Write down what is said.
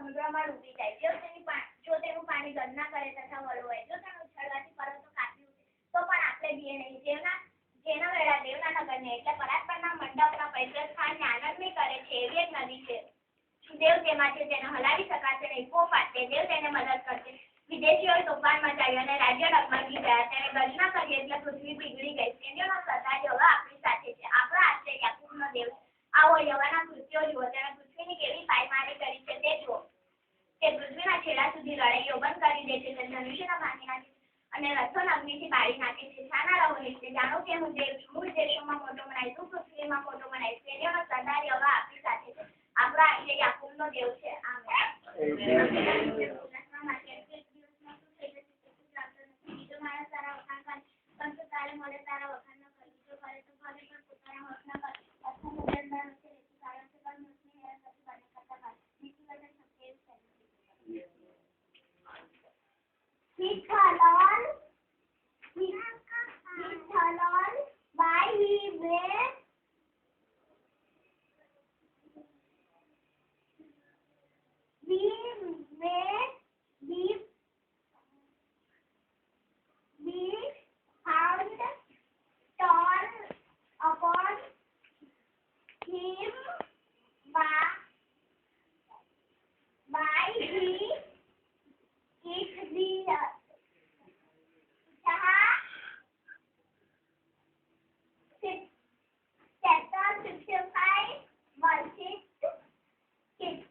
સમુદ્રમાં ડૂબી જાય. જો તેનું પાણી ગણના કરે તથા વળવાય, જો તેનો ઉછળવાથી પર્વતો કાપી ઉઠે તો પણ આપણે બીએ નહીં. જેના વેળા દેવના નગરને એટલે પરાત્પરના મંડપના પવિત્ર સ્થાનને આનંદમય કરે છે એવી એક નદી છે. દેવ તેમાંથી તેને હલાવી શકાશે નહીં. કોપ આપે દેવ તેને મદદ કરશે. વિદેશીઓએ તોફાન મચાવ્યું અને રાજ્ય ડગમગી ગયા. તેને ગર્જના કરી એટલે પૃથ્વી પીગળી ગઈ. સૈન્યોનો સરદાર યહોવા આપણી સાથે છે. આપણો આશ્રય યાકૂબનો દેવ છે. આવો યહોવાના કૃત્યો જુઓ. તેણે પૃથ્વીની કેવી પાયમારી કરી છે તે જુઓ. તે પૃથ્વીના છેડા સુધી લડાઈઓ બંધ કરી દે છે. તે ધનુષ્યના ભાંગી નાખે છે અને રથોને અગ્નિથી બાળી નાખે છે. શાના રહો નિશ્ચય, જાણો કે હું દેવ છું. હું દેશોમાં મોટો બનાવીશ, હું પૃથ્વીમાં મોટો બનાવીશ. સૈન્યોનો સરદાર યહોવા આપણી સાથે છે. આપણો આશ્રય યાકૂબનો દેવ છે. આમેન. બીજો માણસ તારા વખાણ કરે પરંતુ તારે મળે તારા વખાણ ન કરવું. જો કરે તો ભલે પણ પોતાના હક ન કરે. અથવા મુજબદાર હશે રેતી કારણ કે પણ મનુષ્યની હેરાન કરતી બને કરતા ભાગ નીતિ વચન શક્તિ એવું by he made we found torn upon him by he it the chapter 65 verses 6.